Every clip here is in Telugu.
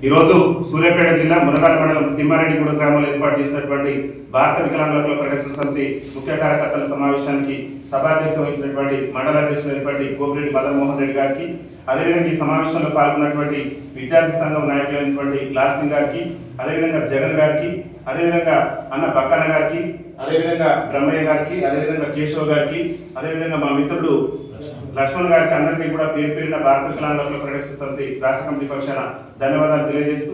ఈరోజు సూర్యాపేట జిల్లా మునగాల మండలం తిమ్మారెడ్డిగూడ గ్రామంలో ఏర్పాటు చేసినటువంటి భారత వికలాంగుల కుల ప్రొటెక్షన్ సమితి ముఖ్య కార్యకర్తల సమావేశానికి సభాధ్యక్షత వహించినటువంటి మండల అధ్యక్షులైనటువంటి గోపిరెడ్డి మదన్మోహన్ రెడ్డి గారికి, అదేవిధంగా ఈ సమావేశంలో పాల్గొన్నటువంటి విద్యార్థి సంఘం నాయకులైనటువంటి లాల్ సింగ్ గారికి, అదేవిధంగా జగన్ గారికి, అదేవిధంగా అన్న బక్కన్న గారికి, అదేవిధంగా బ్రహ్మయ్య గారికి, అదేవిధంగా కేశవ్ గారికి, అదేవిధంగా మా మిత్రుడు లక్ష్మణ్ గారికి అందరికీ కూడా పేరు పేరున భారత వికలాంగుల కుల ప్రొటెక్షన్ సమితి రాష్ట్ర కమిటీ పక్షాన ధన్యవాదాలు తెలియజేస్తూ,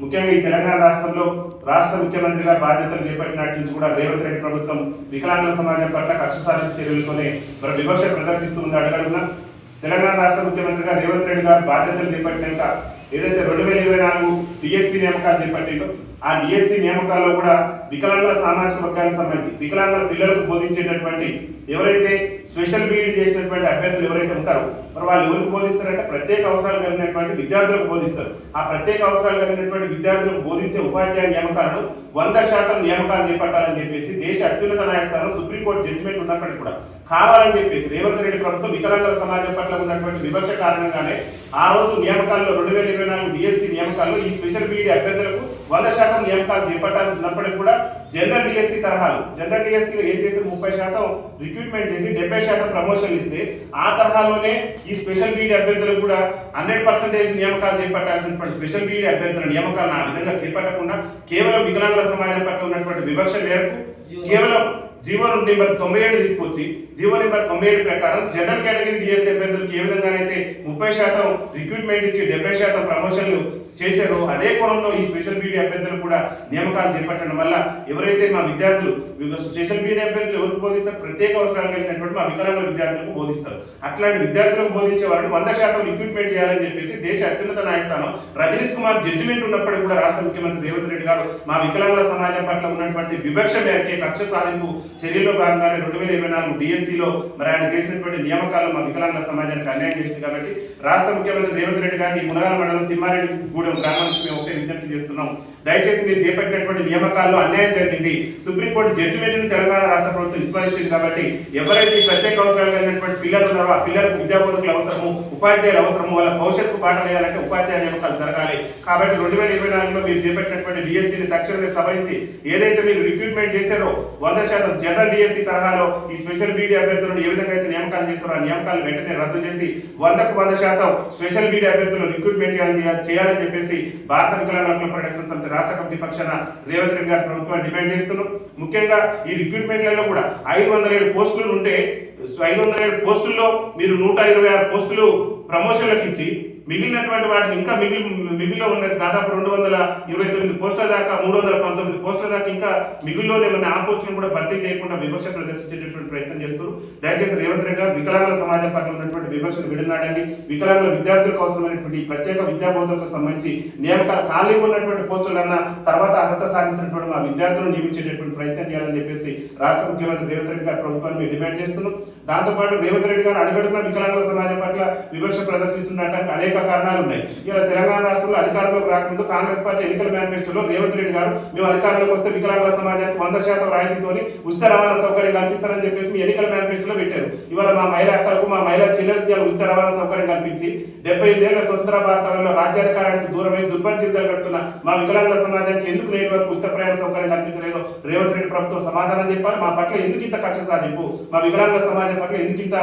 ముఖ్యంగా ఈ తెలంగాణ రాష్ట్రంలో రాష్ట్ర ముఖ్యమంత్రిగా బాధ్యతలు చేపట్టినట్టు నుంచి కూడా రేవంత్ రెడ్డి ప్రభుత్వం వికలాంగుల సమాజం పట్ల కక్ష సాధించే చర్యలతోనే మరి వివక్ష ప్రదర్శిస్తుంది. అడుగడుగున తెలంగాణ రాష్ట్ర ముఖ్యమంత్రిగా రేవంత్ రెడ్డి గారు బాధ్యతలు చేపట్టినాక ఏదైతే 2024 డిఎస్సి నియామకాలు చేపట్టిందో ఆ డిఎస్సి నియామకాల్లో కూడా వికలాంగుల సామాజిక వర్గానికి సంబంధించి వికలాంగుల పిల్లలకు బోధించేటటువంటి ఎవరైతే స్పెషల్ బీఈడీ చేసినటువంటి అభ్యర్థులు ఎవరైతే ఉంటారో మరి వాళ్ళు ఎవరికి బోధిస్తారంటే ప్రత్యేక అవసరాలు కలిగినటువంటి విద్యార్థులకు బోధిస్తారు. ఆ ప్రత్యేక అవసరాలు కలిగినటువంటి విద్యార్థులకు బోధించే ఉపాధ్యాయ నియామకాలను 100% నియామకాలు చేపట్టాలని చెప్పేసి దేశ అత్యున్నత న్యాయస్థానం సుప్రీంకోర్టు జడ్జిమెంట్ ఉన్నప్పటికీ కూడా కావాలని చెప్పేసి రేవంత్ రెడ్డి ప్రభుత్వం వికలాంగుల సమాజం పట్ల ఉన్నటువంటి వివక్ష కారణంగానే ఆ రోజు నియామకాల్లో 2024 డిఎస్సి నియామకాల్లో ఈ స్పెషల్ బీఈడీ అభ్యర్థులకు 100% నియామకాలు చేపట్టాల్సి ఉన్నప్పటికీ కూడా జనరల్ డిఎస్సి తరహాలు జనరల్ డిఎస్సిలో ఏం చేసి 30% రిక్రూట్మెంట్ చేసి 70% ప్రమోషన్ ఇస్తే ఆ తరహాలోనే ఈ స్పెషల్ బీఈడీ అభ్యర్థులకు కూడా 100% నియామకాలు చేపట్టాల్సినటువంటి స్పెషల్ బీఈడీ అభ్యర్థుల నియామకాలను ఆ విధంగా చేపట్టకుండా కేవలం వికలాంగుల సమాజం పట్ల ఉన్నటువంటి వివక్ష మేరకు కేవలం జీవో నెంబర్ 97 తీసుకొచ్చి జీవో నెంబర్ 97 ప్రకారం జనరల్ కేటగిరీ డిఎస్సి అభ్యర్థులకు ఏ విధంగానైతే 30% రిక్రూట్మెంట్ ఇచ్చి 70% ప్రమోషన్లు చేశారో అదే కోణంలో ఈ స్పెషల్ బీఈడీ అభ్యర్థులు కూడా నియామకాలు చేపట్టడం వల్ల ఎవరైతే మా విద్యార్థులు స్పెషల్ బీఈడీ అభ్యర్థులు ఎవరికి బోధిస్తారు, ప్రత్యేక అవసరాలు కలిగినటువంటి మా వికలాంగుల విద్యార్థులకు బోధిస్తారు. అట్లాంటి విద్యార్థులకు బోధించే వారిని 100% రిక్రూట్మెంట్ చేయాలని చెప్పేసి దేశ అత్యున్నత న్యాయస్థానం రజనీష్ కుమార్ జడ్జిమెంట్ ఉన్నప్పటికీ కూడా రాష్ట్ర ముఖ్యమంత్రి రేవంత్ రెడ్డి గారు మా వికలాంగుల సమాజం పట్ల ఉన్నటువంటి వివక్ష మేరకే కక్ష సాధింపు చర్యల్లో భాగంగానే 2024 డిఎస్సిలో మరి ఆయన చేసినటువంటి నియామకాలు మా వికలాంగుల సమాజానికి అన్యాయం చేసింది. కాబట్టి రాష్ట్ర ముఖ్యమంత్రి రేవంత్ రెడ్డి గారిని మునగాల మండలం తిమ్మారెడ్డిగూడెం గ్రామానికి మేము ఒకటే విజ్ఞప్తి చేస్తున్నాం. దయచేసి మీరు చేపట్టినటువంటి నియామకాల్లో అన్యాయం జరిగింది. సుప్రీంకోర్టు జడ్జిమెంట్ని తెలంగాణ రాష్ట్ర ప్రభుత్వం విస్మరించింది. కాబట్టి ఎవరైతే ప్రత్యేక అవసరాలు కలిగినటువంటి పిల్లలు ఉన్నారో ఆ పిల్లలకు విద్యాబోధకులు అవసరము, ఉపాధ్యాయులు అవసరము, వాళ్ళ భవిష్యత్తు పాఠం వేయాలంటే ఉపాధ్యాయ నియామకాలు జరగాలి. కాబట్టి 2024లో మీరు చేపట్టినటువంటి డిఎస్సిని తక్షణమే సవరించి ఏదైతే మీరు రిక్రూట్మెంట్ చేశారో 100% జనరల్ డిఎస్సి తరహాలో ఈ స్పెషల్ బీఈడీ అభ్యర్థులను ఏ విధంగా అయితే నియామకాలు చేస్తారో ఆ నియామకాలు వెంటనే రద్దు చేసి 100% స్పెషల్ బీఈడీ అభ్యర్థులను రిక్రూట్మెంట్ చేయాలని చెప్పేసి భారత వికలాంగుల కుల ప్రొటెక్షన్ సమితి రాష్ట్ర కమిటీ పక్షాన రేవంత్ రెడ్డి గారి ప్రభుత్వాన్ని డిమాండ్ చేస్తున్నాం. ముఖ్యంగా ఈ రిక్రూట్మెంట్లలో కూడా 507 పోస్టులు ఉంటే 507 పోస్టుల్లో మీరు 126 పోస్టులు ప్రమోషన్లకు ఇచ్చి మిగిలినటువంటి వాటిని ఇంకా మిగిలిలో ఉన్న దాదాపు 229 పోస్టుల దాకా 319 పోస్టుల దాకా ఇంకా మిగిలిలోనే ఉన్న ఆ పోస్టులను కూడా భర్తీ చేయకుండా వివక్ష ప్రదర్శించేటటువంటి ప్రయత్నం చేస్తారు. దయచేసి రేవంత్ రెడ్డి గారు వికలాంగుల సమాజం పట్ల ఉన్నటువంటి వివక్షను విడనాడండి. వికలాంగుల విద్యార్థులకు అవసరమైనటువంటి ప్రత్యేక విద్యాబోధనకు సంబంధించి నియామకాలు ఖాళీ ఉన్నటువంటి పోస్టులన్నా తర్వాత అర్హత సాధించినటువంటి మా విద్యార్థులను నియమించేటటువంటి ప్రయత్నం చేయాలని చెప్పేసి రాష్ట్ర ముఖ్యమంత్రి రేవంత్ రెడ్డి గారి ప్రభుత్వాన్ని మేము డిమాండ్ చేస్తున్నాం. దాంతోపాటు రేవంత్ రెడ్డి గారు అడుగడుగున వికలాంగుల సమాజం పట్ల వివక్ష ప్రదర్శిస్తున్నట్టు అనేక కారణాలు ఉన్నాయి. ఇలా తెలంగాణ రాష్ట్రంలో అధికారంలోకి రాకముందు కాంగ్రెస్ పార్టీ ఎన్నికల మేనిఫెస్టోలో రేవంత్ రెడ్డి గారు మేము అధికారంలోకి వస్తే వికలాంగుల సమాజానికి 100% రాయితీతోని ఉచిత రవాణా సౌకర్యం కల్పిస్తారని చెప్పేసి మీ ఎన్నికల మేనిఫెస్టోలో పెట్టారు. ఇవాళ మా మహిళా అక్కలకు మా మహిళా చెల్లెలకి ఉచిత రవాణా సౌకర్యం కల్పించి 75 ఏళ్ల స్వతంత్ర భారతంలో రాజ్యాధికారానికి దూరమై దుర్భర జీవితాలు గడుపుతున్న మా వికలాంగుల సమాజానికి ఎందుకు నేటి వరకు ఉచిత ప్రయాణ సౌకర్యం కల్పించలేదో రేవంత్ రెడ్డి ప్రభుత్వం సమాధానం చెప్పాలి. మా పట్ల ఎందుకు ఇంత కక్ష సాధింపు, మా వికలాంగుల సమాజం పట్ల ఎందుకు ఇంత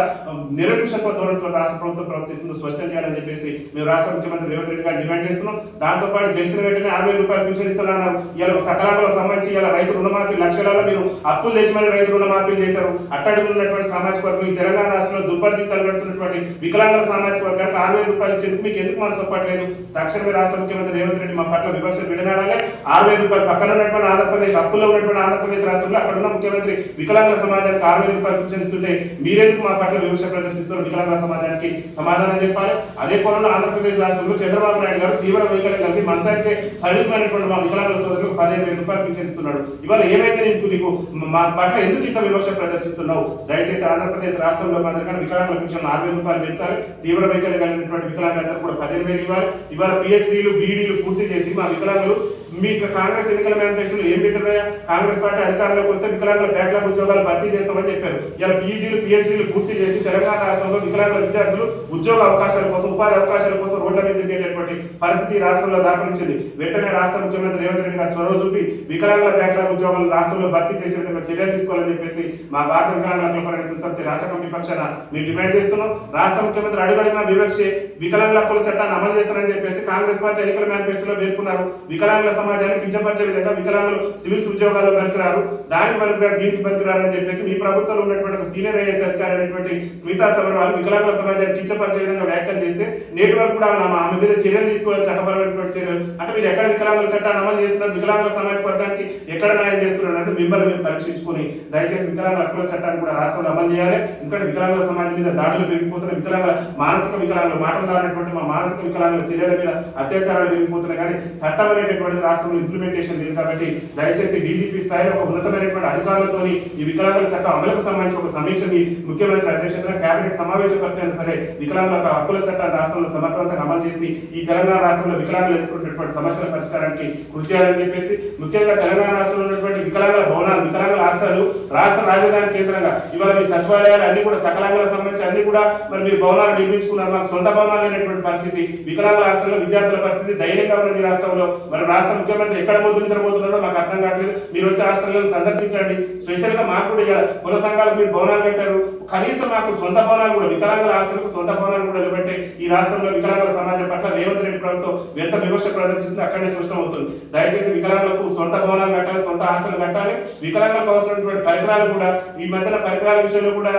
నిరంకుశత్వ ధోరణితో రాష్ట్ర ప్రభుత్వం ప్రవర్తిస్తుందో స్పష్టం చేయాలని చెప్పేసి మేము రాష్ట్ర ముఖ్యమంత్రి రేవంత్ రెడ్డి గారు డిమాండ్ చేస్తున్నాం. దాంతోపాటు గెలిచిన వెంటనే 60,000 రూపాయలు పింఛన్ ఇస్తున్నారు. ఇలా సకలాంగులకు సంబంధించి ఇలా రైతు రుణమాఫీ లక్షలలో మీరు అప్పులు తెచ్చమని రైతు రుణమాఫీలు చేశారు. అట్టడుగున్నటువంటి సామాజిక వర్గం ఈ తెలంగాణ రాష్ట్రంలో దుర్భర జీవితాలు గడుపుతున్నటువంటి వికలాంగుల సామాజిక వర్గానికి 60,000 రూపాయలు ఇచ్చేందుకు మీకు ఎందుకు మనసు ఒప్పట్లేదు? తక్షణమే రాష్ట్ర ముఖ్యమంత్రి రేవంత్ రెడ్డి మా పట్ల వివక్ష విడనాడాలి. 60,000 రూపాయలు పక్కన ఉన్నటువంటి ఆంధ్రప్రదేశ్ అప్పుల్లో ఉన్నటువంటి ఆంధ్రప్రదేశ్ రాష్ట్రంలో అక్కడ ఉన్న ముఖ్యమంత్రి వికలాంగుల సమాజానికి 60,000 రూపాయలు పింఛన్ ఇస్తుంటే మీరెందుకు మా పట్ల వివక్ష ప్రదర్శిస్తున్నారు? వికలాంగుల సమాజానికి సమాధానం చెప్పాలి. అదే కోణంలో ఆంధ్రప్రదేశ్ రాష్ట్రంలో చంద్రబాబు నాయుడు గారు తీవ్ర వైఖరి కలిపి మంచానికి పరిమితమైనటువంటి మా వికలాంగుల సోదరులకు 15,000 రూపాయలు పింఛన్ ఇస్తున్నాడు. ఇవాళ ఏమైతే నీకు మా పట్ల ఎందుకు ఇంత వివక్ష ప్రదర్శిస్తున్నావు? దయచేసి ఆంధ్రప్రదేశ్ రాష్ట్రంలో అందరికన్నా వికలాంగుల పింఛన్ 60,000 రూపాయలు పెంచాలి. తీవ్ర వైఖరి కలిగినటువంటి వికలాంగులందరూ కూడా 15,000 ఇవ్వాలి. ఇవాళ పిహెచ్డీలు బీఈడీలు పూర్తి చేసి మా వికలాంగులు మీకు కాంగ్రెస్ ఎన్నికల మేనిఫెస్టోలో ఏం పెట్టారయ్యా? కాంగ్రెస్ పార్టీ అధికారంలోకి వస్తే వికలాంగుల బ్యాక్లాగ్ ఉద్యోగాలు భర్తీ చేస్తామని చెప్పారు. ఇలా పీజీలు పిహెచ్డీలు పూర్తి చేసి తెలంగాణ రాష్ట్రంలో వికలాంగుల విద్యార్థులు ఉద్యోగ అవకాశాల కోసం ఉపాధి అవకాశాల కోసం రోడ్ల మీద తిరిగేటటువంటి పరిస్థితి రాష్ట్రంలో దాపరించింది. వెంటనే రాష్ట్ర ముఖ్యమంత్రి రేవంత్ రెడ్డి గారు చొరవ చూపి వికలాంగుల బ్యాక్లాగ్ ఉద్యోగాలు రాష్ట్రంలో భర్తీ చేసే విధంగా చర్యలు తీసుకోవాలని చెప్పేసి మా భారత వికలాంగుల హక్కుల పరిరక్షణ సమితి రాష్ట్ర కమిటీ పక్షాన మేము డిమాండ్ చేస్తున్నాం. రాష్ట్ర ముఖ్యమంత్రి అడుగడిన వివక్షే వికలాంగుల హక్కుల చట్టాన్ని అమలు చేస్తారని చెప్పేసి కాంగ్రెస్ పార్టీ ఎన్నికల మేనిఫెస్టోలో పేర్కొన్నారు. వికలాంగుల సమాజాన్ని కించపరిచే విధంగా వికలాంగులు సివిల్స్ ఉద్యోగాల్లో పనికిరారు, దానికి పనికిరారు, దీనికి పనికిరారు అని చెప్పేసి మీ ప్రభుత్వంలో ఉన్నటువంటి ఒక సీనియర్ ఐఏఎస్ అధికారి అయినటువంటి స్మితా సబర్వాల్ వికలాంగుల సమాజాన్ని కించపరిచే విధంగా వ్యాఖ్యలు చేస్తే నేటి వరకు కూడా ఆమె మీద చర్యలు తీసుకోవాలి, చట్టపరమైనటువంటి చర్యలు. అంటే మీరు ఎక్కడ వికలాంగుల చట్టాన్ని అమలు చేస్తున్నారు, వికలాంగుల సమాజ వర్గానికి ఎక్కడ న్యాయం చేస్తున్నారు అంటే మిమ్మల్ని మీరు పరీక్షించుకుని దయచేసి వికలాంగుల హక్కుల చట్టాన్ని కూడా రాష్ట్రంలో అమలు చేయాలి. ఎందుకంటే వికలాంగుల సమాజం మీద దాడులు పెరిగిపోతున్నాయి, వికలాంగుల మానసిక వికలాంగులు మాట్లాడాలనేటువంటి మా మానసిక వికలాంగుల చర్యల మీద అత్యాచారాలు పెరిగిపోతున్నాయి. కానీ చట్టం అనేటటువంటిది రాష్ట్రంలో ఇంప్లిమెంటేషన్ లేదు. కాబట్టి దయచేసి డీజీపీ స్థాయిలో ఒక ఉన్నతమైనటువంటి అధికారులతో ఈ వికలాంగుల చట్టం అమలుకు సంబంధించి ఒక సమీక్షని ముఖ్యమంత్రి అధ్యక్షతన కేబినెట్ సమావేశపరిచైనా సరే వికలాంగుల హక్కుల చట్టాన్ని రాష్ట్రంలో సమర్థవంతంగా అమలు చేసి ఈ తెలంగాణ రాష్ట్రంలో వికలాంగులు ఎదుర్కొంటున్నటువంటి సమస్యల పరిష్కారానికి కృషి చేయాలని చెప్పేసి ముఖ్యంగా తెలంగాణ రాష్ట్రంలో ఉన్నటువంటి వికలాంగుల భవనాలు, వికలాంగుల హాస్టళ్లు రాష్ట్ర రాజధాని కేంద్రంగా ఇవాళ మీ సచివాలయాలు అన్ని కూడా సకలాంగులకు సంబంధించి అన్ని కూడా మరి మీరు భవనాలు నిర్మించుకున్నారు. మాకు సొంత భవనాలు అనేటువంటి పరిస్థితి, వికలాంగుల హాస్టల్లో విద్యార్థుల పరిస్థితి దయనీయంగా ఉన్నది రాష్ట్రంలో. మరి రాష్ట్ర ముఖ్యమంత్రి ఎక్కడ ముందు నిద్రపోతున్నారో మాకు అర్థం కావట్లేదు. మీరు వచ్చే హాస్టళ్లను సందర్శించండి. స్పెషల్ గా మాకు కూడా కుల సంఘాలకు మీరు భవనాలు కట్టారు, కనీసం మాకు సొంత భవనాలు కూడా వికలాంగుల హాస్టల్కు సొంత భవనాలు కూడా నిలబెట్టే ఈ రాష్ట్రంలో వికలాంగుల సమాజం పట్ల రేవంత్ రెడ్డి ప్రభుత్వం ఎంత విమర్శ ప్రదర్శిస్తుందో అక్కడే స్పష్టం అవుతుంది. దయచేసి వికలాంగులకు సొంత భవనాలు కట్టాలి, సొంత హాస్టల్ కట్టాలి. వికలాంగులకు అవసరమైనటువంటి పరికరాలు కూడా ఈ మధ్యన పరికరాల విషయంలో కూడా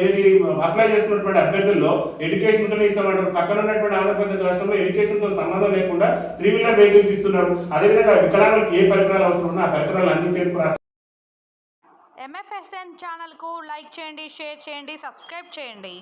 ఇది అప్లై చేస్తున్నటువంటి అభ్యర్థుల్లో ఎడ్యుకేషన్ ఉంటేనే ఇస్తామంటారు. పక్కన ఉన్నటువంటి ఆంధ్రప్రదేశ్ రాష్ట్రంలో ఎడ్యుకేషన్ తో సంబంధం లేకుండా 3-వీలర్ వెహికల్స్ ఇస్తున్నారు. అదేవిధంగా వికలాంగులకు ఏ పరికరాలు అవసరం ఉన్నా ఆ పరికరాలు అందించేందుకు MFSN ఛానల్కు లైక్ చేయండి, షేర్ చేయండి, సబ్స్క్రైబ్ చేయండి.